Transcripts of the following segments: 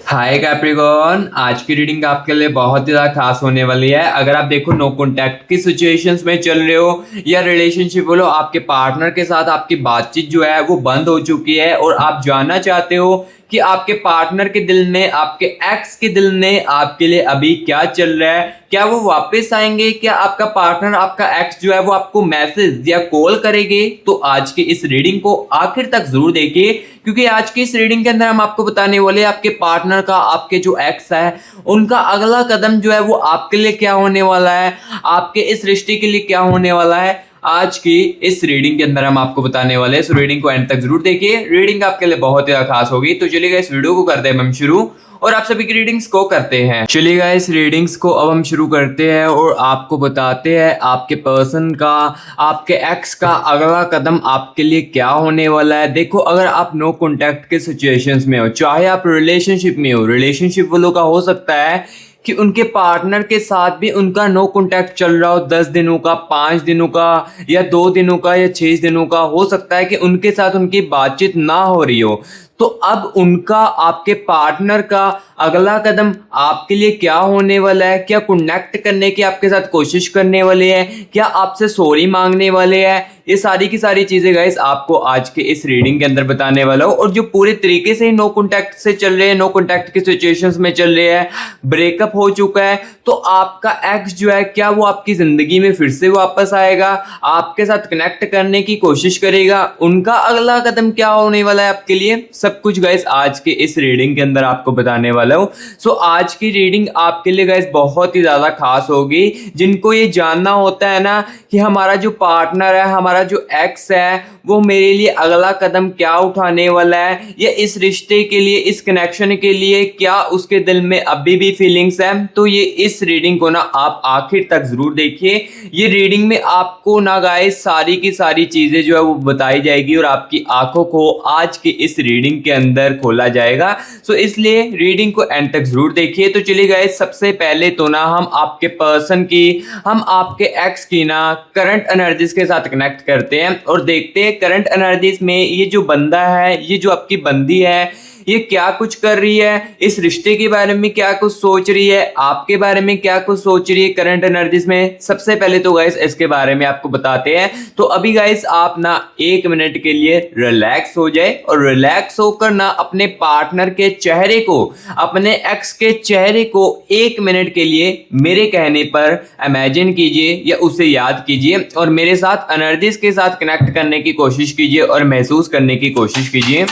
हाय Capricorn, आज की reading आपके लिए बहुत ही ज़्यादा खास होने वाली है। अगर आप देखो नो कॉन्टैक्ट की सिचुएशंस में चल रहे हो या रिलेशनशिप बोलो, आपके पार्टनर के साथ आपकी बातचीत जो है वो बंद हो चुकी है और आप जानना चाहते हो कि आपके पार्टनर के दिल में, आपके एक्स के दिल में आपके लिए अभी क्या चल रहा है, क्या वो वापस आएंगे, क्या आपका पार्टनर, आपका एक्स जो है वो आपको मैसेज या कॉल करेंगे। तो आज की इस रीडिंग को आखिर तक जरूर देखिए, क्योंकि आज की इस रीडिंग के अंदर हम आपको बताने वाले हैं आपके पार्टनर का, आपके जो एक्स है उनका अगला कदम जो है वो आपके लिए क्या होने वाला है, आपके इस रिश्ते के लिए क्या होने वाला है। आज की इस रीडिंग के अंदर हम आपको बताने वाले हैं, सो रीडिंग को एंड तक जरूर देखिए। रीडिंग आपके लिए बहुत ही खास होगी। तो चलिए इस वीडियो को करते हैं हम शुरू और आप सभी की रीडिंग्स को करते हैं। चलिए इस रीडिंग्स को अब हम शुरू करते हैं और आपको बताते हैं आपके पर्सन का, आपके एक्स का अगला कदम आपके लिए क्या होने वाला है। देखो, अगर आप नो कॉन्टैक्ट के सिचुएशंस में हो, चाहे आप रिलेशनशिप में हो, रिलेशनशिप वालों का हो सकता है कि उनके पार्टनर के साथ भी उनका नो कॉन्टैक्ट चल रहा हो, 10 दिनों का, 5 दिनों का या 2 दिनों का या 6 दिनों का। हो सकता है कि उनके साथ उनकी बातचीत ना हो रही हो। तो अब उनका, आपके पार्टनर का अगला कदम आपके लिए क्या होने वाला है। क्या कनेक्ट करने की आपके साथ कोशिश करने वाले हैं, क्या आपसे सॉरी मांगने वाले हैं, ये सारी की सारी चीजें गाइस आपको आज के इस रीडिंग के अंदर बताने वाला हूं। और जो पूरे तरीके से नो कॉन्टैक्ट से चल रहे हैं, नो कॉन्टैक्ट की सिचुएशंस में चल रहे हैं, ब्रेकअप हो चुका है, तो आपका एक्स जो है क्या वो आपकी जिंदगी में फिर से वापस आएगा, आपके साथ कनेक्ट करने की कोशिश करेगा, उनका अगला कदम क्या होने वाला है आपके लिए, सब कुछ गाइस आज के इस रीडिंग के अंदर आपको बताने वाला हूं। सो आज की रीडिंग आपके लिए गाइस बहुत ही ज्यादा खास होगी। जिनको ये जानना होता है ना कि हमारा जो पार्टनर है, हमारा जो एक्स है, वो मेरे लिए अगला कदम क्या उठाने वाला है, या इस रिश्ते के लिए, इस कनेक्शन के लिए क्या उसके दिल में अभी भी फीलिंग्स है, तो ये इस रीडिंग को ना आप आखिर तक जरूर देखिए। ये रीडिंग में आपको ना गाइस सारी की सारी चीजें जो है वो बताई जाएगी और आपकी आंखों को आज की इस रीडिंग के अंदर खोला जाएगा। सो इसलिए रीडिंग को एंड तक जरूर देखिए। तो चलिए गाइस, सबसे पहले तो ना हम आपके पर्सन की, हम आपके एक्स की ना करंट एनर्जीज के साथ कनेक्ट करते हैं और देखते हैं करंट एनर्जीज में ये जो बंदा है, ये जो आपकी बंदी है, ये क्या कुछ कर रही है, इस रिश्ते के बारे में क्या कुछ सोच रही है, आपके बारे में क्या कुछ सोच रही है करंट एनर्जीज में। सबसे पहले तो गाइस इसके बारे में आपको बताते हैं। तो अभी गाइस आप ना 1 मिनट के लिए रिलैक्स हो जाए और रिलैक्स होकर ना अपने पार्टनर के चेहरे को, अपने एक्स के चेहरे को 1 मिनट के लिए मेरे कहने पर इमेजिन कीजिए या उसे याद कीजिए और मेरे साथ एनर्जीज के साथ कनेक्ट करने की कोशिश कीजिए और महसूस करने की कोशिश कीजिए।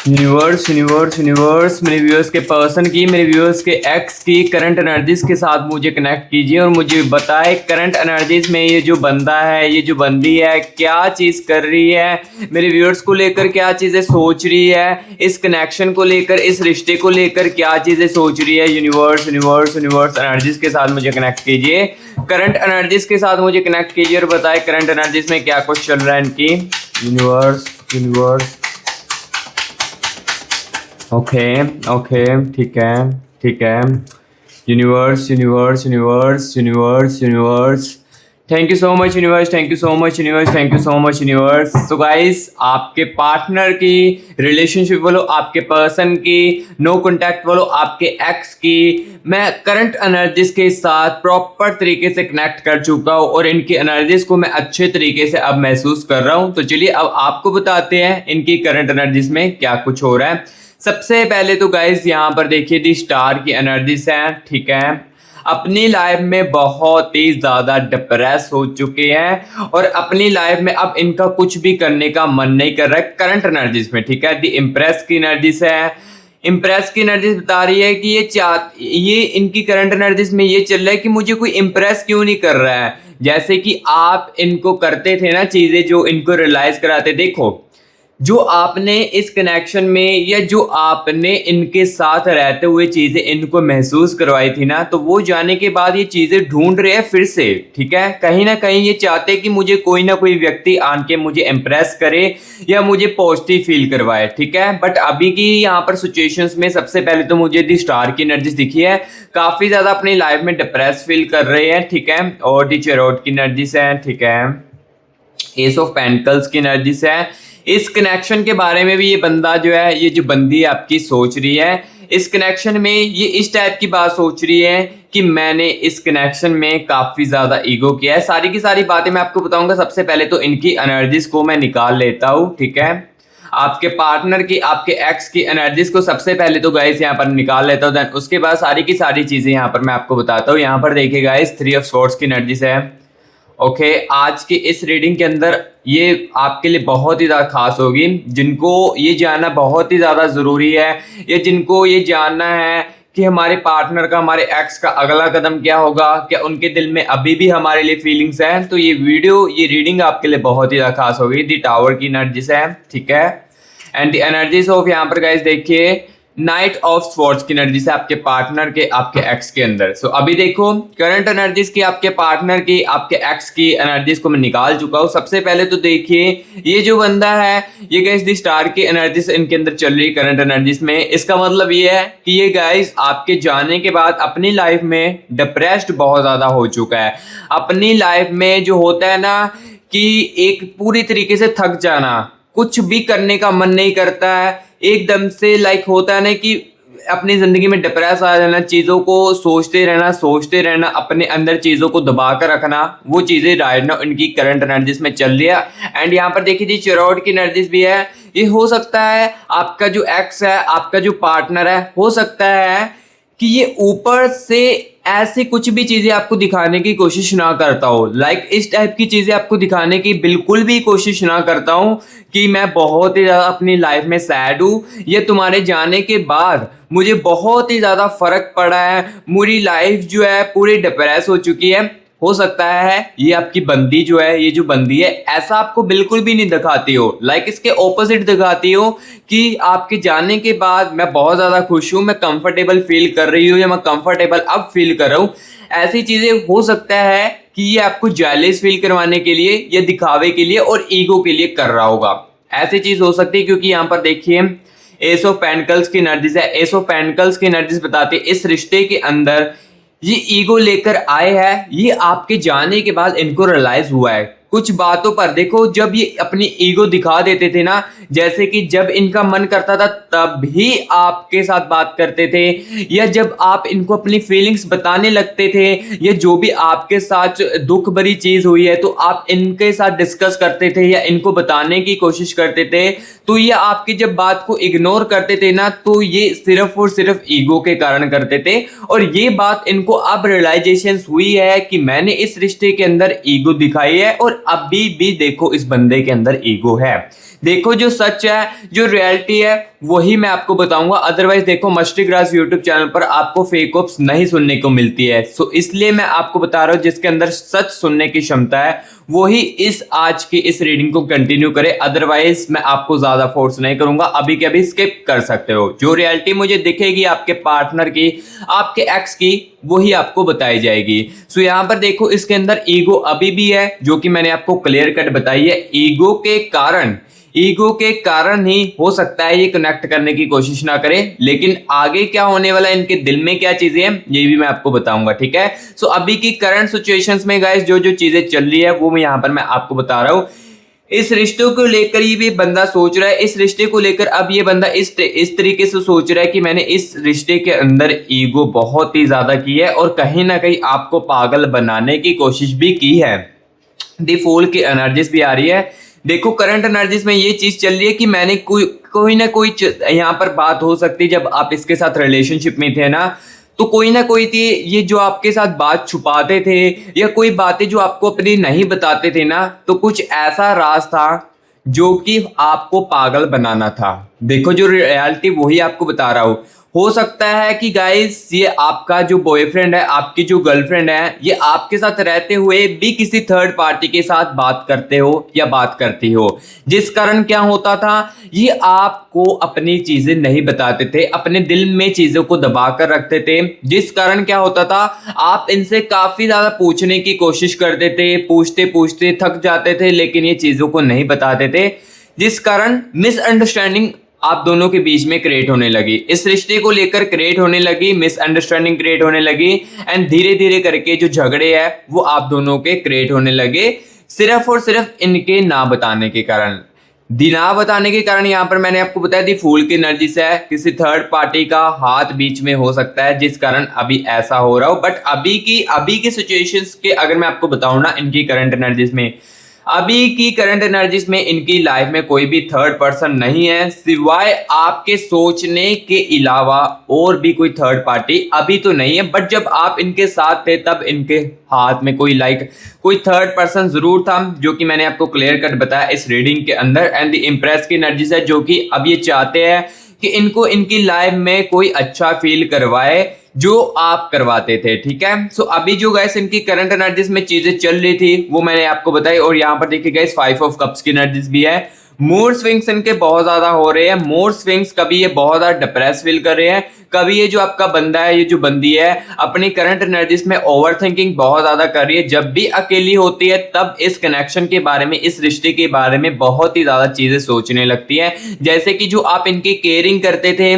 यूनिवर्स यूनिवर्स यूनिवर्स, मेरे व्यूअर्स के पर्सन की, मेरे व्यूअर्स के एक्स की करंट एनर्जीज के साथ मुझे कनेक्ट कीजिए और मुझे बताए करंट एनर्जीज में ये जो बंदा है, ये जो बंदी है, क्या चीज़ कर रही है, मेरे व्यूअर्स को लेकर क्या चीज़ें सोच रही है, इस कनेक्शन को लेकर, इस रिश्ते को लेकर क्या चीज़ें सोच रही है। यूनिवर्स यूनिवर्स यूनिवर्स एनर्जीज के साथ मुझे कनेक्ट कीजिए, करंट एनर्जीज के साथ मुझे कनेक्ट कीजिए और बताए करंट एनर्जीज में क्या कुछ चल रहा है इनकी। यूनिवर्स यूनिवर्स, ओके ओके, ठीक है ठीक है। Universe universe universe universe universe, thank you so much universe, thank you so much universe, thank you so much universe. So guys, आपके पार्टनर की, रिलेशनशिप वालों आपके पर्सन की, नो कॉन्टैक्ट वालों आपके एक्स की, मैं करंट एनर्जीज के साथ प्रॉपर तरीके से कनेक्ट कर चुका हूँ और इनकी एनर्जीज को मैं अच्छे तरीके से अब महसूस कर रहा हूँ। तो चलिए अब आपको बताते हैं इनकी करंट एनर्जीज में क्या कुछ हो रहा है। सबसे पहले तो गाइस यहाँ पर देखिए दी स्टार की एनर्जीज है, ठीक है। अपनी लाइफ में बहुत ही ज्यादा डिप्रेस हो चुके हैं और अपनी लाइफ में अब इनका कुछ भी करने का मन नहीं कर रहा है करंट एनर्जीज में, ठीक है। दी इम्प्रेस की एनर्जीज है, इम्प्रेस की एनर्जीज बता रही है कि ये इनकी करंट एनर्जीज में ये चल रहा है कि मुझे कोई इम्प्रेस क्यों नहीं कर रहा है। जैसे कि आप इनको करते थे ना चीजें जो इनको रियलाइज कराते, देखो जो आपने इस कनेक्शन में या जो आपने इनके साथ रहते हुए चीजें इनको महसूस करवाई थी ना, तो वो जाने के बाद ये चीजें ढूंढ रहे हैं फिर से, ठीक है। कहीं ना कहीं ये चाहते हैं कि मुझे कोई ना कोई व्यक्ति आन के मुझे इम्प्रेस करे या मुझे पॉजिटिव फील करवाए, ठीक है। बट अभी की यहाँ पर सिचुएशंस में सबसे पहले तो मुझे दी स्टार की एनर्जी दिखी है, काफी ज्यादा अपनी लाइफ में डिप्रेस फील कर रहे हैं, ठीक है। और दी चैरोट की एनर्जीज है, ठीक है। एस ऑफ पेंटकल्स की एनर्जीज है, इस कनेक्शन के बारे में भी ये बंदा जो है, ये जो बंदी आपकी सोच रही है, इस कनेक्शन में ये इस टाइप की बात सोच रही है कि मैंने इस कनेक्शन में काफ़ी ज़्यादा ईगो किया है। सारी की सारी बातें मैं आपको बताऊंगा। सबसे पहले तो इनकी एनर्जीज को मैं निकाल लेता हूँ, ठीक है। आपके पार्टनर की, आपके एक्स की एनर्जीज को सबसे पहले तो गाइस यहाँ पर निकाल लेता हूँ, देन उसके बाद सारी की सारी चीज़ें यहाँ पर मैं आपको बताता हूँ। यहाँ पर देखिए गाइस, 3 ऑफ स्वॉर्ड्स की एनर्जीज है। ओके, आज की इस रीडिंग के अंदर ये आपके लिए बहुत ही ज़्यादा खास होगी। जिनको ये जानना बहुत ही ज़्यादा ज़रूरी है, या जिनको ये जानना है कि हमारे पार्टनर का, हमारे एक्स का अगला कदम क्या होगा, क्या उनके दिल में अभी भी हमारे लिए फीलिंग्स हैं, तो ये वीडियो, ये रीडिंग आपके लिए बहुत ही ज़्यादा खास होगी। दी टावर की एनर्जीज है, ठीक है। एंड द एनर्जीज ऑफ, यहाँ पर गाइस देखिए, नाइट ऑफ स्वॉर्ड्स की एनर्जी से आपके पार्टनर के, आपके एक्स के अंदर। सो अभी देखो करंट एनर्जीज की, आपके पार्टनर की, आपके एक्स की एनर्जीज को मैं निकाल चुका हूँ। सबसे पहले तो देखिए, ये जो बंदा है, ये गाइस दी स्टार की एनर्जीज इनके अंदर चल रही है करंट एनर्जीज में। इसका मतलब ये है कि ये गाइस आपके जाने के बाद अपनी लाइफ में डिप्रेस्ड बहुत ज्यादा हो चुका है। अपनी लाइफ में जो होता है ना कि एक पूरी तरीके से थक जाना, कुछ भी करने का मन नहीं करता है, एकदम से लाइक होता है ना कि अपनी जिंदगी में डिप्रेस आ जाना, चीज़ों को सोचते रहना, अपने अंदर चीज़ों को दबा कर रखना, वो चीज़ें राइट ना इनकी करंट एनर्जीज में चल रही है। एंड यहाँ पर देखिए जी, चेरोट की एनर्जीज भी है। ये हो सकता है आपका जो एक्स है, आपका जो पार्टनर है, हो सकता है कि ये ऊपर से ऐसी कुछ भी चीजें आपको दिखाने की कोशिश ना करता हो, लाइक इस टाइप की चीजें आपको दिखाने की बिल्कुल भी कोशिश ना करता हूं कि मैं बहुत ही ज्यादा अपनी लाइफ में सैड हूं, ये तुम्हारे जाने के बाद मुझे बहुत ही ज्यादा फर्क पड़ा है, मेरी लाइफ जो है पूरी डिप्रेस हो चुकी है। हो सकता है ये आपकी बंदी जो है, ये जो बंदी है, ऐसा आपको बिल्कुल भी नहीं दिखाती हो, लाइक इसके ऑपोजिट दिखाती हो कि आपके जाने के बाद मैं बहुत ज्यादा खुश हूं, मैं कंफर्टेबल फील कर रही हूँ, या मैं कंफर्टेबल अब फील कर रहा हूँ। ऐसी चीजें हो सकता है कि ये आपको जेलस फील करवाने के लिए, या दिखावे के लिए और ईगो के लिए कर रहा होगा। ऐसी चीज हो सकती है, क्योंकि यहाँ पर देखिए एस ऑफ पेंटिकल्स की एनर्जीज है। एस ऑफ पेंटिकल्स की एनर्जीज बताते हैं इस रिश्ते के अंदर ये ईगो लेकर आए हैं। ये आपके जाने के बाद इनको रियलाइज हुआ है कुछ बातों पर। देखो, जब ये अपनी ईगो दिखा देते थे ना, जैसे कि जब इनका मन करता था तब भी आपके साथ बात करते थे, या जब आप इनको अपनी फीलिंग्स बताने लगते थे, या जो भी आपके साथ दुख भरी चीज हुई है तो आप इनके साथ डिस्कस करते थे या इनको बताने की कोशिश करते थे, तो ये आपकी जब बात को इग्नोर करते थे ना, तो ये सिर्फ और सिर्फ ईगो के कारण करते थे। और ये बात इनको अब रियलाइजेशन हुई है कि मैंने इस रिश्ते के अंदर ईगो दिखाई है, और अभी भी देखो इस बंदे के अंदर ईगो है। देखो, जो सच है, जो रियलिटी है, वही मैं आपको बताऊंगा। अदरवाइज देखो, मस्टरी ग्रास यूट्यूब चैनल पर आपको फेक ऑप्स नहीं सुनने को मिलती है। सो इसलिए मैं आपको बता रहा हूं, जिसके अंदर सच सुनने की क्षमता है वही इस आज की इस रीडिंग को कंटिन्यू करे। अदरवाइज मैं आपको ज्यादा फोर्स नहीं करूंगा, अभी के अभी स्किप कर सकते हो। जो रियलिटी मुझे दिखेगी आपके पार्टनर की, आपके एक्स की, वही आपको बताई जाएगी। सो यहाँ पर देखो, इसके अंदर ईगो अभी भी है, जो कि मैंने आपको क्लियर कट बताई है। ईगो के कारण ही हो सकता है ये कनेक्ट करने की कोशिश ना करें, लेकिन आगे क्या होने वाला है, इनके दिल में क्या चीजें हैं, ये भी मैं आपको बताऊंगा, ठीक है। सो अभी की करंट सिचुएशंस में गाइस जो जो चीजें चल रही है वो मैं यहाँ पर मैं आपको बता रहा हूँ। इस रिश्ते को लेकर ये भी बंदा सोच रहा है, इस रिश्ते को लेकर अब ये बंदा इस तरीके से सोच रहा है कि मैंने इस रिश्ते के अंदर ईगो बहुत ही ज्यादा की है, और कहीं ना कहीं आपको पागल बनाने की कोशिश भी की है। दी फूल की एनर्जीज भी आ रही है। देखो, करंट एनर्जीज में ये चीज चल रही है कि मैंने कोई ना कोई यहाँ पर बात हो सकती है, जब आप इसके साथ रिलेशनशिप में थे ना, तो कोई ना कोई थी ये जो आपके साथ बात छुपाते थे, या कोई बातें जो आपको अपनी नहीं बताते थे ना, तो कुछ ऐसा राज था जो कि आपको पागल बनाना था। देखो, जो रियलिटी वही आपको बता रहा हूं। हो सकता है कि गाइस ये आपका जो बॉयफ्रेंड है, आपकी जो गर्लफ्रेंड है, ये आपके साथ रहते हुए भी किसी थर्ड पार्टी के साथ बात करते हो या बात करती हो, जिस कारण क्या होता था, ये आपको अपनी चीजें नहीं बताते थे, अपने दिल में चीजों को दबा कर रखते थे, जिस कारण क्या होता था, आप इनसे काफी ज्यादा पूछने की कोशिश करते थे, पूछते पूछते थक जाते थे, लेकिन ये चीजों को नहीं बताते थे, जिस कारण मिसअंडरस्टैंडिंग आप दोनों के बीच में क्रिएट होने लगी, इस रिश्ते को लेकर क्रिएट होने लगी, मिसअंडरस्टैंडिंग क्रिएट होने लगी, एंड धीरे धीरे करके जो झगड़े हैं वो आप दोनों के क्रिएट होने लगे, सिर्फ और सिर्फ इनके ना बताने के कारण। दी ना बताने के कारण यहाँ पर मैंने आपको बताया दी फूल की एनर्जी से है, किसी थर्ड पार्टी का हाथ बीच में हो सकता है जिस कारण अभी ऐसा हो रहा हो। बट अभी की सिचुएशंस के अगर मैं आपको बताऊं ना, इनकी करंट एनर्जीज में, अभी की करंट एनर्जीज में इनकी लाइफ में कोई भी थर्ड पर्सन नहीं है सिवाय आपके सोचने के अलावा। और भी कोई थर्ड पार्टी अभी तो नहीं है, बट जब आप इनके साथ थे तब इनके हाथ में कोई थर्ड पर्सन जरूर था, जो कि मैंने आपको क्लियर कट बताया इस रीडिंग के अंदर। एंड द इम्प्रेस की एनर्जीज है, जो कि अब ये चाहते हैं कि इनको इनकी लाइफ में कोई अच्छा फील करवाए जो आप करवाते थे, ठीक है। सो अभी जो गाइस इनकी करंट एनर्जीज में चीजें चल रही थी वो मैंने आपको बताई। और यहाँ पर देखिए गाइस 5 ऑफ कप्स की एनर्जीज भी है। मूड स्विंग्स इनके बहुत ज्यादा हो रहे हैं। मूड स्विंग्स, कभी ये बहुत ज्यादा डिप्रेस फील कर रहे हैं, कभी ये जो आपका बंदा है, ये जो बंदी है, अपनी करंट एनर्जीज में ओवर थिंकिंग बहुत ज्यादा कर रही है। जब भी अकेली होती है तब इस कनेक्शन के बारे में, इस रिश्ते के बारे में बहुत ही ज्यादा चीजें सोचने लगती है। जैसे कि जो आप इनकी केयरिंग करते थे,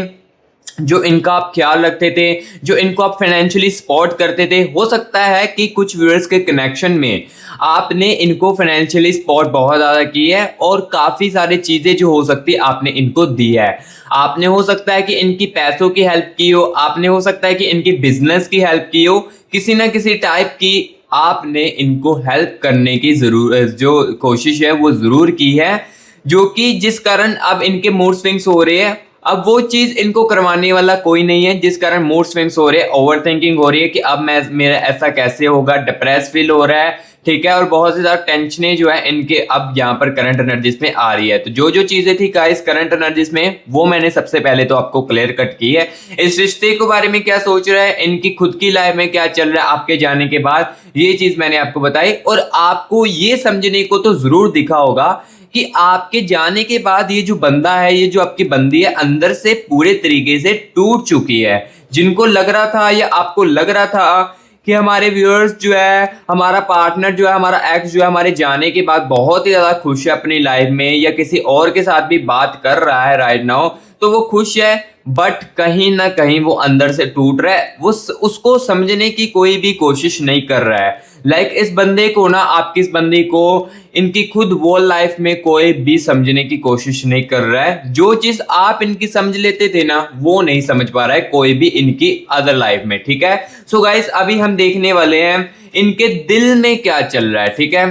जो इनका आप ख्याल रखते थे, जो इनको आप फाइनेंशियली सपोर्ट करते थे, हो सकता है कि कुछ व्यूअर्स के कनेक्शन में आपने इनको फाइनेंशियली सपोर्ट बहुत ज़्यादा की है और काफ़ी सारी चीज़ें जो हो सकती है आपने इनको दी है। आपने हो सकता है कि इनकी पैसों की हेल्प की हो, आपने हो सकता है कि इनकी बिजनेस की हेल्प की हो, किसी ना किसी टाइप की आपने इनको हेल्प करने की जो कोशिश है वो ज़रूर की है, जो कि जिस कारण अब इनके मूड स्विंग्स हो रहे हैं। अब वो चीज इनको करवाने वाला कोई नहीं है, जिस कारण मूड स्विंग्स हो रहे हैं, ओवर थिंकिंग हो रही है कि अब मेरा ऐसा कैसे होगा, डिप्रेस फील हो रहा है, ठीक है। और बहुत सी ज्यादा टेंशनें जो है इनके अब यहाँ पर करंट एनर्जीज में आ रही है। तो जो चीजें थी गाइस करंट एनर्जीज में, वो मैंने सबसे पहले तो आपको क्लियर कट की है। इस रिश्ते के बारे में क्या सोच रहा है, इनकी खुद की लाइफ में क्या चल रहा है आपके जाने के बाद, ये चीज मैंने आपको बताई। और आपको ये समझने को तो जरूर दिखा होगा कि आपके जाने के बाद ये जो बंदा है, ये जो आपकी बंदी है, अंदर से पूरे तरीके से टूट चुकी है। जिनको लग रहा था या आपको लग रहा था कि हमारे व्यूअर्स जो है, हमारा पार्टनर जो है, हमारा एक्स जो है, हमारे जाने के बाद बहुत ही ज्यादा खुश है अपनी लाइफ में, या किसी और के साथ भी बात कर रहा है राइट नाउ, तो वो खुश है, बट कहीं ना कहीं वो अंदर से टूट रहा है। वो उसको समझने की कोई भी कोशिश नहीं कर रहा है। इस बंदे को ना, आपकी इस बंदी को इनकी खुद वो लाइफ में कोई भी समझने की कोशिश नहीं कर रहा है। जो चीज आप इनकी समझ लेते थे ना, वो नहीं समझ पा रहा है कोई भी इनकी अदर लाइफ में, ठीक है। सो गाइस अभी हम देखने वाले हैं इनके दिल में क्या चल रहा है, ठीक है।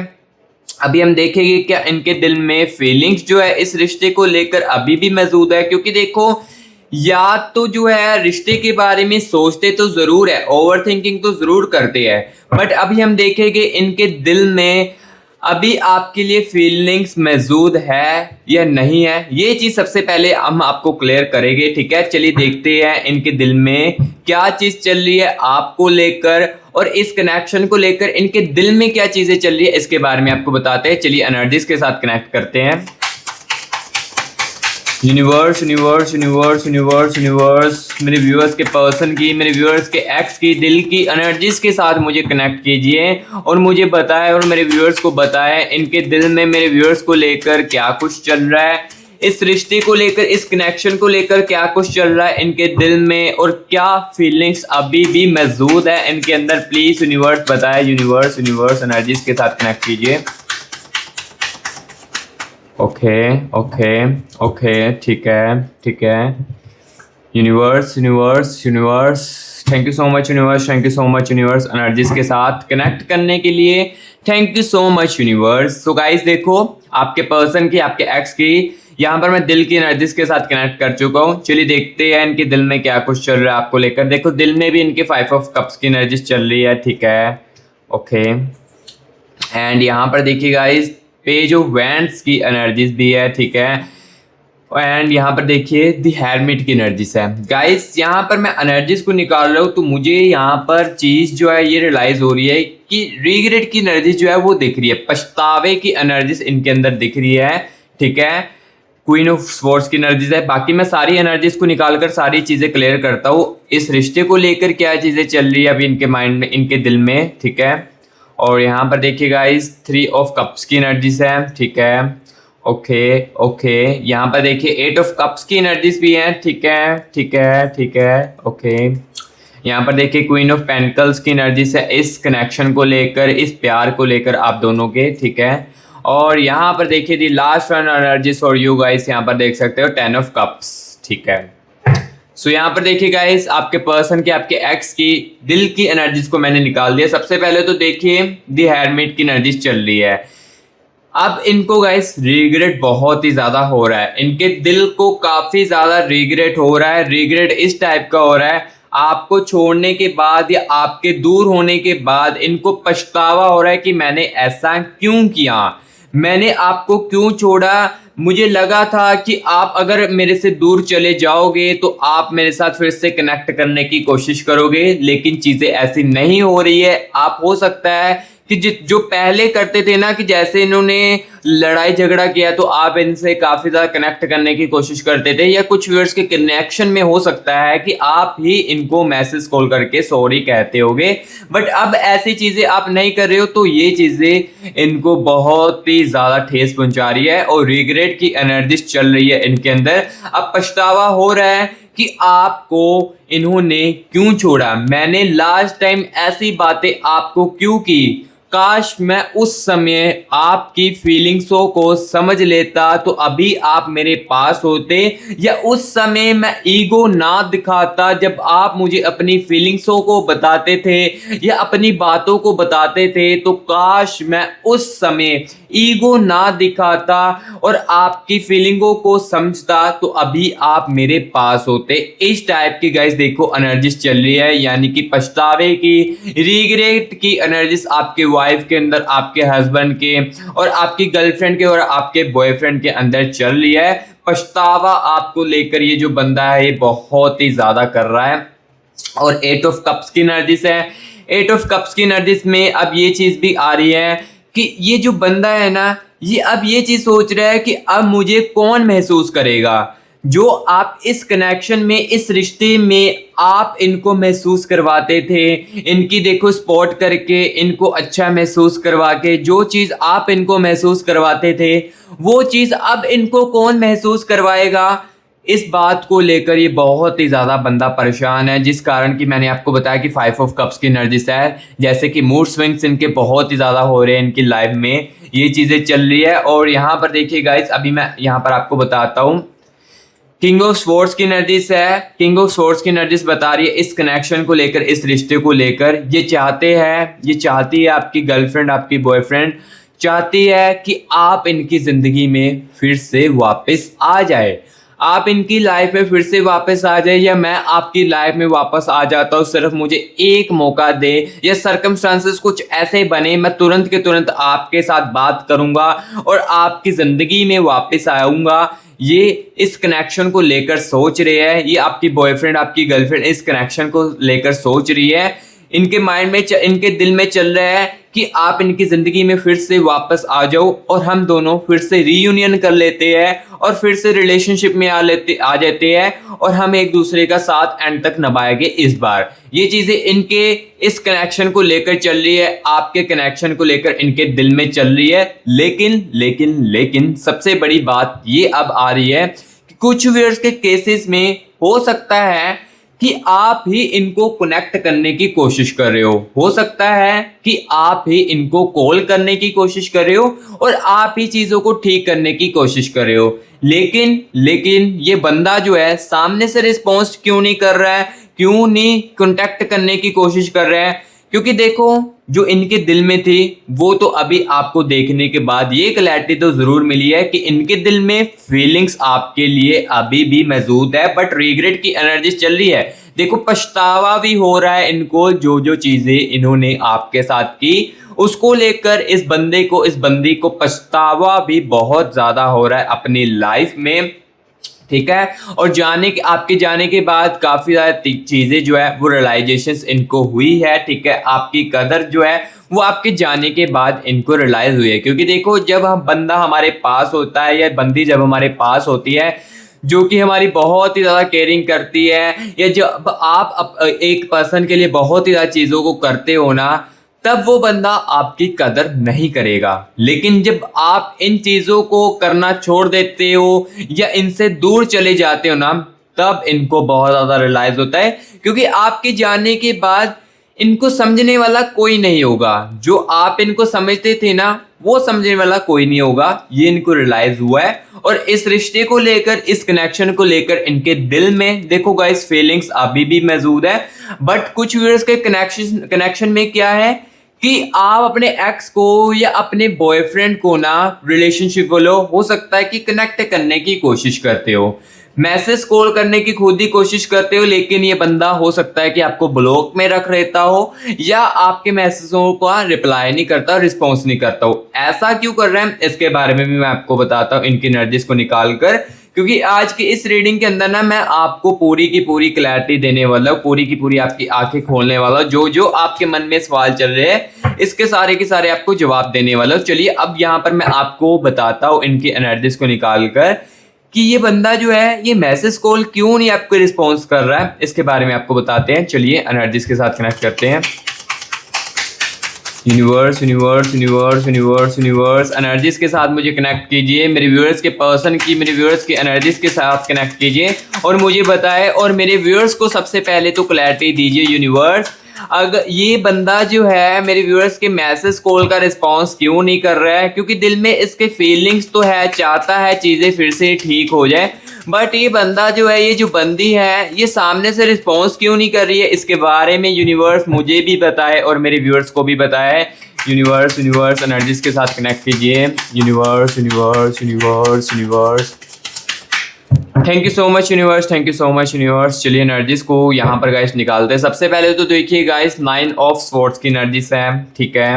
अभी हम देखेंगे क्या इनके दिल में फीलिंग्स जो है इस रिश्ते को लेकर अभी भी मौजूद है। क्योंकि देखो, या तो जो है रिश्ते के बारे में सोचते तो जरूर है, ओवर थिंकिंग तो जरूर करते हैं, बट अभी हम देखेंगे इनके दिल में अभी आपके लिए फीलिंग्स मौजूद है या नहीं है। ये चीज सबसे पहले हम आपको क्लियर करेंगे, ठीक है। चलिए देखते हैं इनके दिल में क्या चीज चल रही है आपको लेकर, और इस कनेक्शन को लेकर इनके दिल में क्या चीजें चल रही है इसके बारे में आपको बताते हैं। चलिए एनर्जीज के साथ कनेक्ट करते हैं। Universe universe universe universe universe मेरे व्यूअर्स के पर्सन की, मेरे व्यूअर्स के एक्स की दिल की एनर्जीज के साथ मुझे कनेक्ट कीजिए और मुझे बताएं, और मेरे व्यूअर्स को बताएं इनके दिल में मेरे व्यूअर्स को लेकर क्या कुछ चल रहा है, इस रिश्ते को लेकर, इस कनेक्शन को लेकर क्या कुछ चल रहा है इनके दिल में, और क्या फीलिंग्स अभी भी मौजूद है इनके अंदर। प्लीज यूनिवर्स बताएं, यूनिवर्स यूनिवर्स एनर्जीज के साथ कनेक्ट कीजिए। ओके ओके ओके, ठीक है। Universe universe universe, thank you so much universe, thank you so much universe energies के साथ कनेक्ट करने के लिए, thank you so much universe. So guys देखो, आपके पर्सन की, आपके एक्स की, यहाँ पर मैं दिल की एनर्जीज के साथ कनेक्ट कर चुका हूँ। चलिए देखते हैं इनके दिल में क्या कुछ चल रहा है आपको लेकर। देखो दिल में भी इनके 5 ऑफ कप्स की एनर्जीज चल रही है, ठीक है। ओके, एंड यहाँ पर देखिए गाइस पेज ऑफ वैंड्स की एनर्जीज भी है, ठीक है। एंड यहाँ पर देखिए दी हेरमिट की एनर्जीज है। गाइस यहाँ पर मैं एनर्जीज को निकाल रहा हूँ तो मुझे यहाँ पर चीज जो है ये रियलाइज हो रही है कि रिग्रेट की एनर्जी जो है वो दिख रही है, पछतावे की एनर्जीज इनके अंदर दिख रही है, ठीक है। क्वीन ऑफ स्वॉर्ड्स की एनर्जीज है। बाकी मैं सारी एनर्जीज को निकालकर सारी चीजें क्लियर करता हूँ, इस रिश्ते को लेकर क्या चीजें चल रही है अभी इनके माइंड में, इनके दिल में, ठीक है। और यहाँ पर देखिए गाइस 3 ऑफ कप्स की एनर्जीज है, ठीक है। ओके ओके, यहाँ पर देखिए 8 ऑफ कप्स की एनर्जीज भी हैं, ठीक है। ओके, यहाँ पर देखिए क्वीन ऑफ पेंटिकल्स की एनर्जीज है इस कनेक्शन को लेकर, इस प्यार को लेकर आप दोनों के, ठीक है। और यहाँ पर देखिए दी last one energies for you guys, यहाँ पर देख सकते हो 10 ऑफ कप्स, ठीक है। सो यहाँ पर देखिए गाइस आपके पर्सन की, आपके एक्स की दिल की एनर्जीज को मैंने निकाल दिया। सबसे पहले तो देखिए दी हेयरमेट की एनर्जीज चल रही है। अब इनको गाइस रिग्रेट बहुत ही ज्यादा हो रहा है, इनके दिल को काफी ज्यादा रिग्रेट हो रहा है। रिग्रेट इस टाइप का हो रहा है, आपको छोड़ने के बाद या आपके दूर होने के बाद इनको पछतावा हो रहा है कि मैंने ऐसा क्यों किया, मैंने आपको क्यों छोड़ा। मुझे लगा था कि आप अगर मेरे से दूर चले जाओगे तो आप मेरे साथ फिर से कनेक्ट करने की कोशिश करोगे, लेकिन चीजें ऐसी नहीं हो रही है। आप हो सकता है कि जो पहले करते थे ना, कि जैसे इन्होंने लड़ाई झगड़ा किया तो आप इनसे काफी ज्यादा कनेक्ट करने की कोशिश करते थे, या कुछ व्यूअर्स के कनेक्शन में हो सकता है कि आप ही इनको मैसेज कॉल करके सॉरी कहते होगे, बट अब ऐसी चीजें आप नहीं कर रहे हो, तो ये चीजें इनको बहुत ही ज्यादा ठेस पहुंचा रही है और रिग्रेट की एनर्जीज चल रही है इनके अंदर। अब पछतावा हो रहा है कि आपको इन्होंने क्यों छोड़ा, मैंने लास्ट टाइम ऐसी बातें आपको क्यों की, काश मैं उस समय आपकी फीलिंग्सों को समझ लेता तो अभी आप मेरे पास होते, या उस समय मैं ईगो ना दिखाता जब आप मुझे अपनी फीलिंग्सों को बताते थे या अपनी बातों को बताते थे, तो काश मैं उस समय ईगो ना दिखाता और आपकी फीलिंगों को समझता तो अभी आप मेरे पास होते। इस टाइप की गाइस देखो एनर्जीज चल रही है, यानी कि पछतावे की, रिग्रेट की एनर्जीज आपके वाइफ के अंदर, आपके हस्बैंड के और आपकी गर्लफ्रेंड के और आपके बॉयफ्रेंड के अंदर चल रही है। पछतावा आपको लेकर ये जो बंदा है ये बहुत ही ज्यादा कर रहा है। और 8 ऑफ कप्स की एनर्जीज है। 8 ऑफ कप्स की एनर्जीज में अब ये चीज भी आ रही है कि ये जो बंदा है ना, ये अब ये चीज सोच रहा है कि अब मुझे कौन महसूस करेगा। जो आप इस कनेक्शन में, इस रिश्ते में आप इनको महसूस करवाते थे, इनकी देखो स्पॉट करके, इनको अच्छा महसूस करवा के, जो चीज़ आप इनको महसूस करवाते थे वो चीज़ अब इनको कौन महसूस करवाएगा। इस बात को लेकर ये बहुत ही ज़्यादा बंदा परेशान है, जिस कारण कि मैंने आपको बताया कि 5 ऑफ कप्स की एनर्जी से है, जैसे कि मूड स्विंग्स इनके बहुत ही ज़्यादा हो रहे हैं इनकी लाइफ में, ये चीज़ें चल रही है। और यहाँ पर देखिए गाइस, अभी मैं यहाँ पर आपको बताता हूँ, किंग ऑफ स्वॉर्ड्स की एनर्जीज है। किंग ऑफ स्वॉर्ड्स की एनर्जीज बता रही है इस कनेक्शन को लेकर, इस रिश्ते को लेकर ये चाहते हैं, ये चाहती है आपकी गर्लफ्रेंड, आपकी बॉयफ्रेंड चाहती है कि आप इनकी जिंदगी में फिर से वापस आ जाए, आप इनकी लाइफ में फिर से वापस आ जाए, या मैं आपकी लाइफ में वापस आ जाता हूँ, सिर्फ मुझे एक मौका दे, या सर्कमस्टांसेस कुछ ऐसे बने मैं तुरंत के तुरंत आपके साथ बात करूंगा और आपकी जिंदगी में वापस आऊंगा। ये इस कनेक्शन को लेकर सोच रहे हैं, ये आपकी बॉयफ्रेंड, आपकी गर्लफ्रेंड इस कनेक्शन को लेकर सोच रही है। इनके माइंड में, इनके दिल में चल रहा है कि आप इनकी जिंदगी में फिर से वापस आ जाओ और हम दोनों फिर से रीयूनियन कर लेते हैं और फिर से रिलेशनशिप में आ जाते हैं और हम एक दूसरे का साथ एंड तक निभाएंगे इस बार। ये चीजें इनके इस कनेक्शन को लेकर चल रही है, आपके कनेक्शन को लेकर इनके दिल में चल रही है। लेकिन सबसे बड़ी बात ये अब आ रही है कि कुछ व्यूअर्स के केसेस में हो सकता है कि आप ही इनको कनेक्ट करने की कोशिश कर रहे हो सकता है कि आप ही इनको कॉल करने की कोशिश कर रहे हो और आप ही चीजों को ठीक करने की कोशिश कर रहे हो, लेकिन ये बंदा जो है सामने से रिस्पॉन्स क्यों नहीं कर रहा है, क्यों नहीं कांटेक्ट करने की कोशिश कर रहा है? क्योंकि देखो जो इनके दिल में थी वो तो अभी आपको देखने के बाद ये क्लैरिटी तो जरूर मिली है कि इनके दिल में फीलिंग्स आपके लिए अभी भी मौजूद है, बट रिग्रेट की एनर्जी चल रही है। देखो पछतावा भी हो रहा है इनको, जो चीजें इन्होंने आपके साथ की उसको लेकर इस बंदी को पछतावा भी बहुत ज्यादा हो रहा है अपनी लाइफ में, ठीक है। और आपके जाने के बाद काफी ज्यादा चीजें जो है वो रियलाइजेशंस इनको हुई है, ठीक है। आपकी कदर जो है वो आपके जाने के बाद इनको रियलाइज हुई है, क्योंकि देखो जब बंदा हमारे पास होता है या बंदी जब हमारे पास होती है जो कि हमारी बहुत ही ज़्यादा केयरिंग करती है, या जब आप एक पर्सन के लिए बहुत ही ज़्यादा चीज़ों को करते हो ना, तब वो बंदा आपकी कदर नहीं करेगा। लेकिन जब आप इन चीज़ों को करना छोड़ देते हो या इनसे दूर चले जाते हो ना, तब इनको बहुत ज़्यादा रियलाइज होता है, क्योंकि आपके जाने के बाद इनको समझने वाला कोई नहीं होगा। जो आप इनको समझते थे ना, वो समझने वाला कोई नहीं होगा। ये इनको रियलाइज हुआ है और इस रिश्ते को लेकर, इस कनेक्शन को लेकर इनके दिल में देखो गाइस फीलिंग्स अभी भी मौजूद है। बट कुछ व्यूअर्स के कनेक्शन में क्या है कि आप अपने एक्स को या अपने बॉयफ्रेंड को ना रिलेशनशिप बोलो, हो सकता है कि कनेक्ट करने की कोशिश करते हो, मैसेज कॉल करने की खुद ही कोशिश करते हो, लेकिन ये बंदा हो सकता है कि आपको ब्लॉक में रख रहता हो या आपके मैसेजों का रिप्लाई नहीं करता, रिस्पॉन्स नहीं करता हो। ऐसा क्यों कर रहा है इसके बारे में भी मैं आपको बताता हूँ इनकी एनर्जीज को निकाल कर, क्योंकि आज की इस रीडिंग के अंदर ना मैं आपको पूरी की पूरी क्लैरिटी देने वाला हूँ, पूरी की पूरी आपकी आंखें खोलने वाला हूँ। जो जो आपके मन में सवाल चल रहे हैं इसके सारे के सारे आपको जवाब देने वाला हूँ। चलिए अब यहाँ पर मैं आपको बताता हूँ इनकी एनर्जीज को निकाल कर कि ये बंदा जो है ये मैसेज कॉल क्यों नहीं आपको रिस्पॉन्स कर रहा है, इसके बारे में आपको बताते हैं। चलिए एनर्जीज के साथ कनेक्ट करते हैं। Universe universe universe universe universe energies के साथ मुझे कनेक्ट कीजिए, मेरे व्यूअर्स के पर्सन की, मेरे व्यूअर्स की एनर्जीज के साथ कनेक्ट कीजिए और मुझे बताएं और मेरे व्यूअर्स को सबसे पहले तो क्लैरिटी दीजिए यूनिवर्स, अगर ये बंदा जो है मेरे व्यूअर्स के मैसेज कॉल का रिस्पांस क्यों नहीं कर रहा है, क्योंकि दिल में इसके फीलिंग्स तो है, चाहता है चीज़ें फिर से ठीक हो जाए, बट ये बंदा जो है, ये जो बंदी है, ये सामने से रिस्पॉन्स क्यों नहीं कर रही है, इसके बारे में यूनिवर्स मुझे भी बताए और मेरे व्यूअर्स को भी बताए। यूनिवर्स यूनिवर्स एनर्जीज के साथ कनेक्ट कीजिए। Universe universe universe universe thank you so much universe, thank you so much universe. चलिए एनर्जीज को यहाँ पर गाइस निकालते हैं। सबसे पहले तो देखिए गाइस 9 ऑफ स्वॉर्ड्स की एनर्जीज है, ठीक है,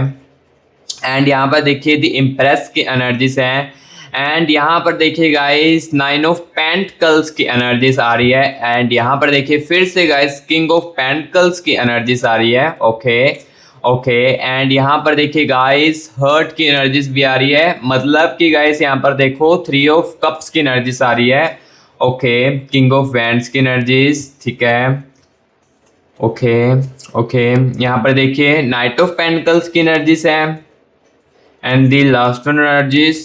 एंड यहाँ पर देखिए द इम्प्रेस की एनर्जीज है, एंड यहाँ पर देखिए गाइस 9 ऑफ पेंटिकल्स की एनर्जीज आ रही है, एंड यहाँ पर देखिए फिर से गाइस किंग ऑफ पेंटिकल्स की एनर्जीज आ रही है। ओके ओके, एंड यहाँ पर देखिए गाइस हर्ट की एनर्जीज भी आ रही है, मतलब कि गाइस यहाँ पर देखो 3 ऑफ कप्स की एनर्जीज आ रही है। ओके, किंग ऑफ वैंड्स की एनर्जीज, ठीक है, ओके ओके, यहाँ पर देखिए नाइट ऑफ पेंटिकल्स की एनर्जीज है, and the last one energies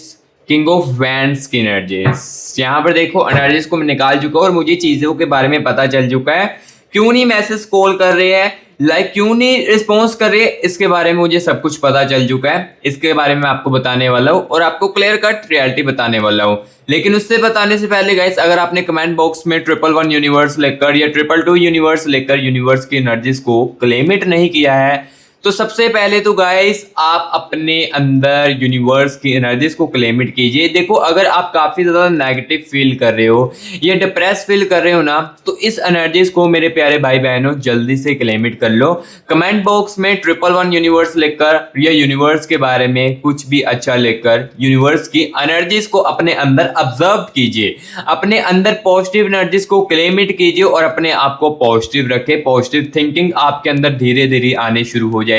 king of wands की एनर्जीज। यहाँ पर देखो एनर्जीज को मैं निकाल चुका हूँ और मुझे चीज़ों के बारे में पता चल चुका है, क्यों नहीं मैसेज कॉल कर रहे हैं, लाइक क्यों नहीं रिस्पॉन्स कर रहे, इसके बारे में मुझे सब कुछ पता चल चुका है। इसके बारे में आपको बताने वाला हूँ और आपको क्लियर कट रियलिटी बताने वाला हूँ। लेकिन उससे बताने से पहले गाइस, अगर आपने कमेंट बॉक्स में 111 यूनिवर्स लेकर या 222 यूनिवर्स लेकर यूनिवर्स की एनर्जीज को क्लेमिट नहीं किया है, तो सबसे पहले तो गाइस आप अपने अंदर यूनिवर्स की एनर्जीज को क्लेमिट कीजिए। देखो अगर आप काफी ज्यादा नेगेटिव फील कर रहे हो या डिप्रेस फील कर रहे हो ना, तो इस एनर्जीज को मेरे प्यारे भाई बहनों जल्दी से क्लेमिट कर लो। कमेंट बॉक्स में 111 यूनिवर्स लेकर या यूनिवर्स के बारे में कुछ भी अच्छा लेकर यूनिवर्स की एनर्जीज को अपने अंदर ऑब्जर्व कीजिए, अपने अंदर पॉजिटिव एनर्जीज को क्लेमिट कीजिए और अपने आप को पॉजिटिव रखें। पॉजिटिव थिंकिंग आपके अंदर धीरे धीरे आने शुरू हो जाएगी।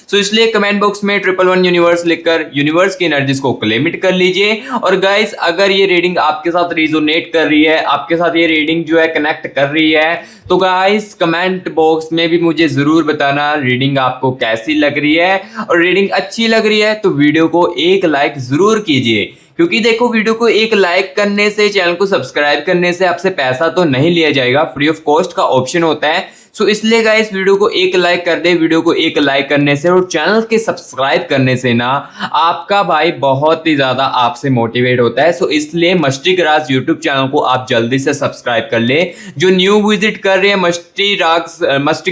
सो इसलिए कमेंट बॉक्स में 111 यूनिवर्स लिखकर यूनिवर्स की एनर्जीज को क्लेमिट कर लीजिए। और गाइस अगर ये रीडिंग आपके साथ रिजोनेट कर रही है, आपके साथ ये रीडिंग जो है कनेक्ट कर रही है, तो गाइस कमेंट बॉक्स में भी मुझे जरूर बताना रीडिंग आपको कैसी लग रही है, और रीडिंग अच्छी लग रही है तो वीडियो को एक लाइक जरूर कीजिए, क्योंकि देखो वीडियो को एक लाइक करने से, चैनल को सब्सक्राइब करने से आपसे पैसा तो नहीं लिया जाएगा, फ्री ऑफ कॉस्ट का ऑप्शन होता है। सो इसलिए गाइस वीडियो को एक लाइक कर दे। वीडियो को एक लाइक करने से और चैनल के सब्सक्राइब करने से ना आपका भाई बहुत ही ज्यादा आपसे मोटिवेट होता है। सो इसलिए मस्टी राज यूट्यूब चैनल को आप जल्दी से सब्सक्राइब कर ले। जो न्यू विजिट कर रहे हैं मस्टी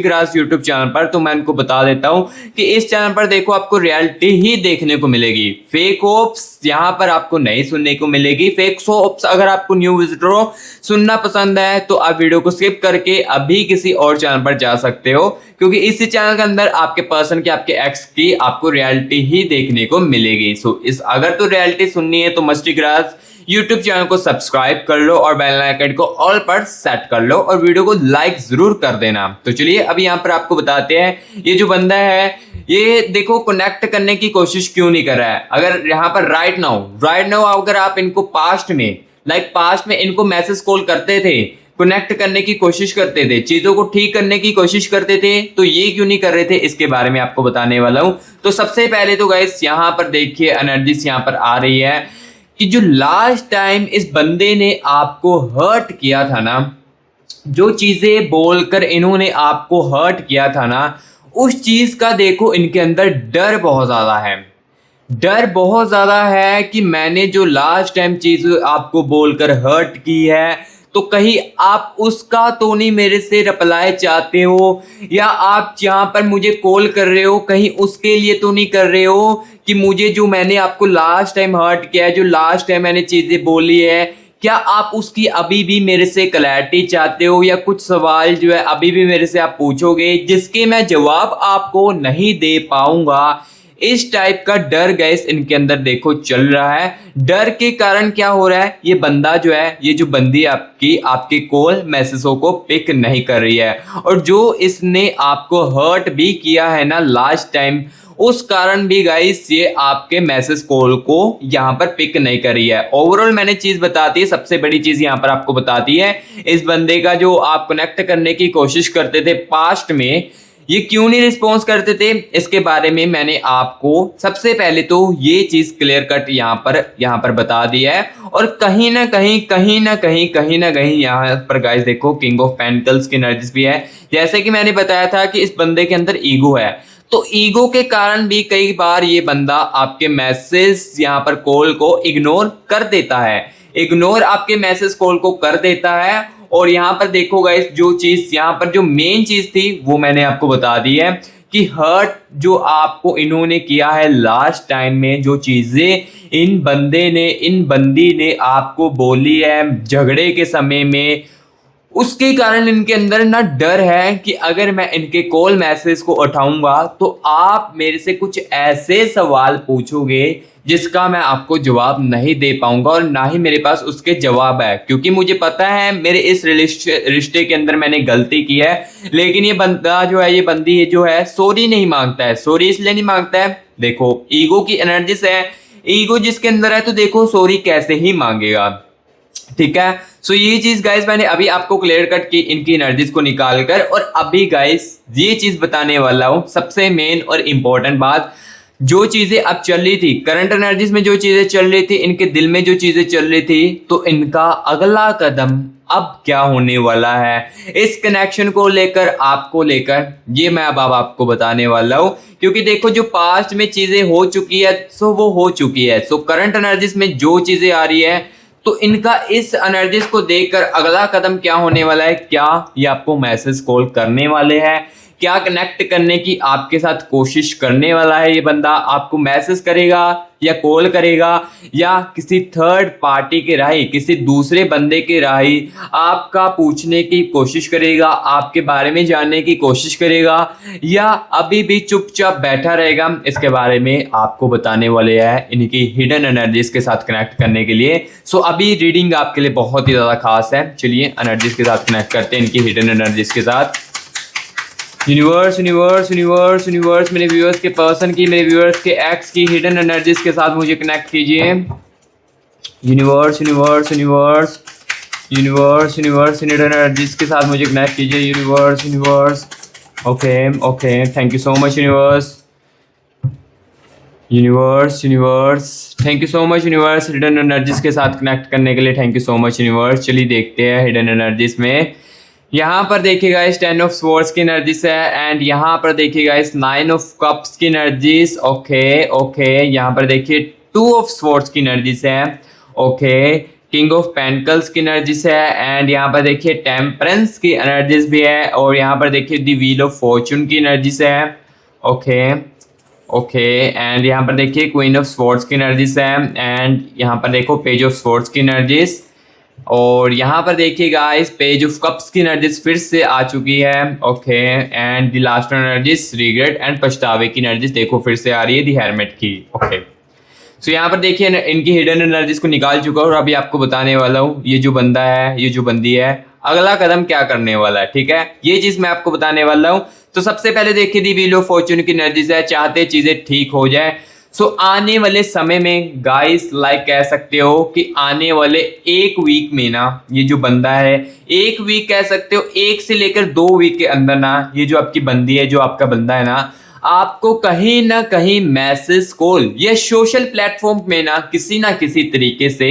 राज यूट्यूब चैनल पर, तो मैं उनको बता देता हूं कि इस चैनल पर देखो आपको रियलिटी ही देखने को मिलेगी, फेक होप्स यहाँ पर आपको नहीं सुनने को मिलेगी। फेक होप्स अगर आपको न्यू विजिटर हो सुनना पसंद है तो आप वीडियो को स्किप करके अभी किसी और चैनल पर जा सकते हो, क्योंकि इसी चैनल के अंदर आपके पर्सन की, आपके एक्स की आपको रियलिटी ही देखने को मिलेगी। सो इस अगर तो रियलिटी सुननी है तो मस्टी ग्रास यूट्यूब चैनल को सब्सक्राइब कर लो और बेल आइकन को ऑल पर सेट कर लो और वीडियो को लाइक जरूर कर देना। तो चलिए अभी यहाँ पर आपको बताते हैं ये जो बंदा है ये देखो कनेक्ट करने की कोशिश क्यों नहीं कर रहा है। अगर यहाँ पर राइट नाउ अगर आप इनको पास्ट में इनको मैसेज कॉल करते थे, कनेक्ट करने की कोशिश करते थे, चीजों को ठीक करने की कोशिश करते थे, तो ये क्यों नहीं कर रहे थे, इसके बारे में आपको बताने वाला हूं। तो सबसे पहले तो गाइस यहाँ पर देखिए एनर्जीज यहाँ पर आ रही है कि जो लास्ट टाइम इस बंदे ने आपको हर्ट किया था ना, जो चीजें बोलकर इन्होंने आपको हर्ट किया था ना, उस चीज का देखो इनके अंदर डर बहुत ज्यादा है। डर बहुत ज़्यादा है कि मैंने जो लास्ट टाइम चीज़ आपको बोलकर हर्ट की है, तो कहीं आप उसका तो नहीं मेरे से रिप्लाई चाहते हो, या आप जहाँ पर मुझे कॉल कर रहे हो कहीं उसके लिए तो नहीं कर रहे हो कि मुझे जो मैंने आपको लास्ट टाइम हर्ट किया है, जो लास्ट टाइम मैंने चीज़ें बोली है, क्या आप उसकी अभी भी मेरे से क्लैरिटी चाहते हो, या कुछ सवाल जो है अभी भी मेरे से आप पूछोगे जिसके मैं जवाब आपको नहीं दे पाऊंगा। इस टाइप का डर गैस इनके अंदर देखो चल रहा है। डर के कारण क्या हो रहा है, ये बंदा जो है, ये जो बंदी आपकी आपके कॉल मैसेजों को पिक नहीं कर रही है, और जो इसने आपको हर्ट भी किया है ना लास्ट टाइम, उस कारण भी गाइस ये आपके मैसेज कॉल को यहाँ पर पिक नहीं कर रही है। ओवरऑल मैंने चीज बताती है, सबसे बड़ी चीज यहाँ पर आपको बताती है, इस बंदे का जो आप कनेक्ट करने की कोशिश करते थे पास्ट में, ये क्यों नहीं रिस्पॉन्स करते थे, इसके बारे में मैंने आपको सबसे पहले तो ये चीज क्लियर कट यहाँ पर बता दिया है। और कहीं ना कहीं यहाँ पर गाइस देखो किंग ऑफ पेंटल्स की एनर्जीज भी है। जैसे कि मैंने बताया था कि इस बंदे के अंदर ईगो है, तो ईगो के कारण भी कई बार ये बंदा आपके मैसेज यहाँ पर कॉल को इग्नोर कर देता है, इग्नोर आपके मैसेज कॉल को कर देता है। और यहाँ पर देखो गाइस, जो चीज यहाँ पर जो मेन चीज थी वो मैंने आपको बता दी है कि हर्ट जो आपको इन्होंने किया है लास्ट टाइम में, जो चीजें इन बंदी ने आपको बोली है झगड़े के समय में, उसके कारण इनके अंदर ना डर है कि अगर मैं इनके कॉल मैसेज को उठाऊंगा तो आप मेरे से कुछ ऐसे सवाल पूछोगे जिसका मैं आपको जवाब नहीं दे पाऊंगा, और ना ही मेरे पास उसके जवाब है, क्योंकि मुझे पता है मेरे इस रिश्ते के अंदर मैंने गलती की है। लेकिन ये बंदा जो है, ये बंदी जो है सॉरी नहीं मांगता है। सॉरी इसलिए नहीं मांगता है, देखो ईगो की एनर्जी से है, ईगो जिसके अंदर है तो देखो सॉरी कैसे ही मांगेगा, ठीक है। सो ये चीज गाइस मैंने अभी आपको क्लियर कट की इनकी एनर्जीज को निकाल कर, और अभी गाइस ये चीज बताने वाला हूं सबसे मेन और इंपॉर्टेंट बात, जो चीजें अब चल रही थी करंट एनर्जीज में, जो चीजें चल रही थी इनके दिल में, जो चीजें चल रही थी, तो इनका अगला कदम अब क्या होने वाला है इस कनेक्शन को लेकर, आपको लेकर, ये मैं अब आपको बताने वाला हूं। क्योंकि देखो जो पास्ट में चीजें हो चुकी है सो वो हो चुकी है, सो करंट एनर्जीज में जो चीजें आ रही है, तो इनका इस एनर्जीज को देखकर अगला कदम क्या होने वाला है, क्या ये आपको मैसेज कॉल करने वाले हैं, क्या कनेक्ट करने की आपके साथ कोशिश करने वाला है ये बंदा, आपको मैसेज करेगा या कॉल करेगा, या किसी थर्ड पार्टी के राही, किसी दूसरे बंदे के राही आपका पूछने की कोशिश करेगा, आपके बारे में जानने की कोशिश करेगा, या अभी भी चुपचाप बैठा रहेगा, इसके बारे में आपको बताने वाले हैं इनकी हिडन एनर्जीज के साथ कनेक्ट करने के लिए। सो अभी रीडिंग आपके लिए बहुत ही ज़्यादा खास है, चलिए एनर्जीज के साथ कनेक्ट करते हैं इनकी हिडन एनर्जीज के साथ। यूनिवर्स यूनिवर्स यूनिवर्स यूनिवर्स मेरे व्यूअर्स के पर्सन की, मेरे व्यूअर्स के एक्स की हिडन एनर्जीज के साथ मुझे कनेक्ट कीजिए। Universe universe universe universe universe hidden energies के साथ मुझे कनेक्ट कीजिए। Universe universe okay okay, thank you so much universe. Universe universe thank you so much universe, hidden energies के साथ कनेक्ट करने के लिए thank you so much universe. चलिए देखते हैं हिडन एनर्जीज में। यहाँ पर देखिएगा इस 10 ऑफ स्वॉर्ड्स की एनर्जीज है, एंड यहाँ पर देखिएगा इस 9 ऑफ कप्स की एनर्जीज। ओके ओके, यहाँ पर देखिए 2 ऑफ स्वॉर्ड्स की एनर्जीज है। ओके, किंग ऑफ पेंटकल्स की एनर्जीज है, एंड यहाँ पर देखिए टेम्परेंस की एनर्जीज भी है, और यहाँ पर देखिए दी व्हील ऑफ फॉर्चून की एनर्जीज है। ओके ओके, एंड यहाँ पर देखिए क्वीन ऑफ स्वॉर्ड्स की एनर्जीज है, एंड यहाँ पर देखो पेज ऑफ स्वॉर्ड्स की एनर्जीज, और यहाँ पर देखिएगा इस पेज ऑफ कप्स की एनर्जीज फिर से आ चुकी है। Okay, and the last energies regret and पछतावे की एनर्जीज देखो फिर से आ रही है, द हेरमिट की। ओके, सो यहाँ पर देखिए इनकी हिडन एनर्जीज को निकाल चुका हूँ, और अभी आपको बताने वाला हूँ ये जो बंदा है, ये जो बंदी है, अगला कदम क्या करने वाला है, ठीक है, ये चीज मैं आपको बताने वाला हूँ। तो सबसे पहले देखिए दी व्हील ऑफ फॉर्चून की एनर्जीज है, चाहते चीजें ठीक हो जाए। सो आने वाले समय में गाइस लाइक कह सकते हो कि आने वाले 1 वीक में ना, ये जो बंदा है 1 वीक कह सकते हो, 1 से लेकर 2 वीक के अंदर ना, ये जो आपकी बंदी है, जो आपका बंदा है ना, आपको कहीं ना कहीं मैसेज कॉल या सोशल प्लेटफॉर्म में ना किसी तरीके से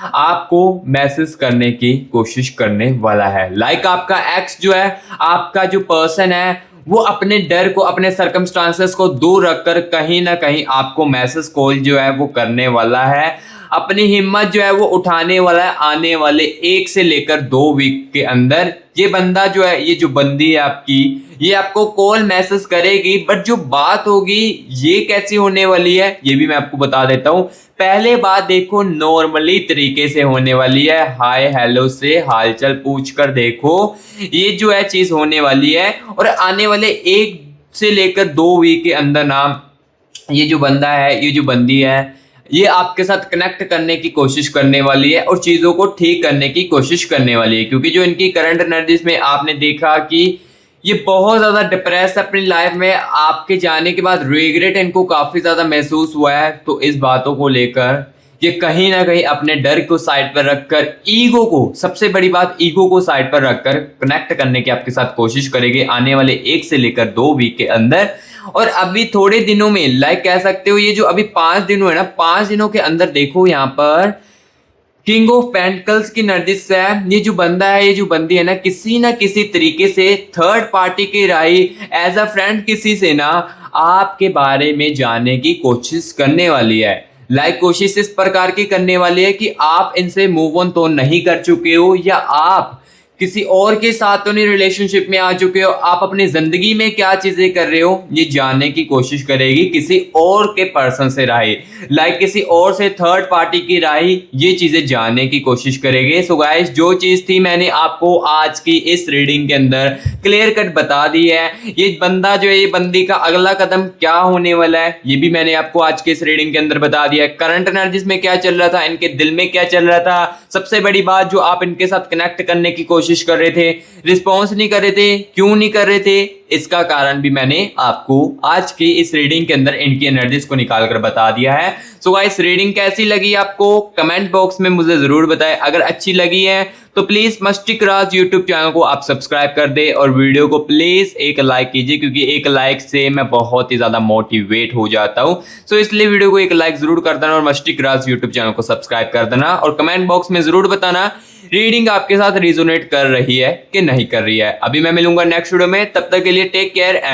आपको मैसेज करने की कोशिश करने वाला है। लाइक आपका एक्स जो है, आपका जो पर्सन है, वो अपने डर को, अपने सर्कमस्टांसेस को दूर रखकर कहीं ना कहीं आपको मैसेज कॉल जो है वो करने वाला है, अपनी हिम्मत जो है वो उठाने वाला है आने वाले 1 से लेकर 2 वीक के अंदर। ये बंदा जो है, ये जो बंदी है आपकी, ये आपको कॉल मैसेज करेगी, बट जो बात होगी ये कैसी होने वाली है ये भी मैं आपको बता देता हूँ। पहले बात देखो नॉर्मली तरीके से होने वाली है, हाय हेलो से हालचाल पूछ कर देखो, ये जो है चीज होने वाली है। और आने वाले 1 से लेकर 2 वीक के अंदर ना ये जो बंदा है, ये जो बंदी है, ये आपके साथ कनेक्ट करने की कोशिश करने वाली है और चीज़ों को ठीक करने की कोशिश करने वाली है। क्योंकि जो इनकी करंट एनर्जीज में आपने देखा कि ये बहुत ज़्यादा डिप्रेस है अपनी लाइफ में, आपके जाने के बाद रिग्रेट इनको काफ़ी ज़्यादा महसूस हुआ है। तो इस बातों को लेकर ये कहीं ना कहीं अपने डर को साइड पर रखकर, ईगो को, सबसे बड़ी बात ईगो को साइड पर रखकर कनेक्ट करने की आपके साथ कोशिश करेगी आने वाले 1 से लेकर 2 वीक के अंदर। और अभी थोड़े दिनों में, लाइक कह सकते हो ये जो अभी 5 दिन हुए ना, 5 दिनों के अंदर देखो यहाँ पर किंग ऑफ पेंटिकल्स की एनर्जीज है। ये जो बंदा है, ये जो बंदी है ना किसी तरीके से थर्ड पार्टी की राय एज अ फ्रेंड किसी से ना आपके बारे में जानने की कोशिश करने वाली है। लाइक कोशिश इस प्रकार की करने वाली है कि आप इनसे मूव ऑन तो नहीं कर चुके हो, या आप किसी और के साथ तो नहीं रिलेशनशिप में आ चुके हो, आप अपनी जिंदगी में क्या चीजें कर रहे हो ये जानने की कोशिश करेगी किसी और के पर्सन से राय, लाइक किसी और से थर्ड पार्टी की राय, ये चीजें जानने की कोशिश करेंगे। सो गाइस, जो चीज थी मैंने आपको आज की इस रीडिंग के अंदर क्लियर कट बता दी है। ये बंदा जो है, ये बंदी का अगला कदम क्या होने वाला है ये भी मैंने आपको आज के इस रीडिंग के अंदर बता दिया है। करंट एनर्जीज में क्या चल रहा था, इनके दिल में क्या चल रहा था, सबसे बड़ी बात जो आप इनके साथ कनेक्ट करने की कोशिश कर रहे थे, रिस्पॉन्स नहीं कर रहे थे, क्यों नहीं कर रहे थे, इसका कारण भी मैंने आपको आज की इस रीडिंग के अंदर इनकी एनर्जीज को निकाल कर बता दिया है। सो गाइस, रीडिंग कैसी लगी आपको कमेंट बॉक्स में मुझे जरूर बताएं। अगर अच्छी लगी है तो प्लीज मस्टिक राज यूट्यूब चैनल को आप सब्सक्राइब कर दे और वीडियो को प्लीज एक लाइक कीजिए, क्योंकि एक लाइक से मैं बहुत ही ज्यादा मोटिवेट हो जाता हूं। सो इसलिए वीडियो को एक लाइक जरूर कर देना और मस्टिक राज यूट्यूब चैनल को सब्सक्राइब कर देना और कमेंट बॉक्स में जरूर बताना रीडिंग आपके साथ रिजोनेट कर रही है कि नहीं कर रही है। अभी मैं मिलूंगा नेक्स्ट वीडियो में, तब तक के लिए टेक केयर एंड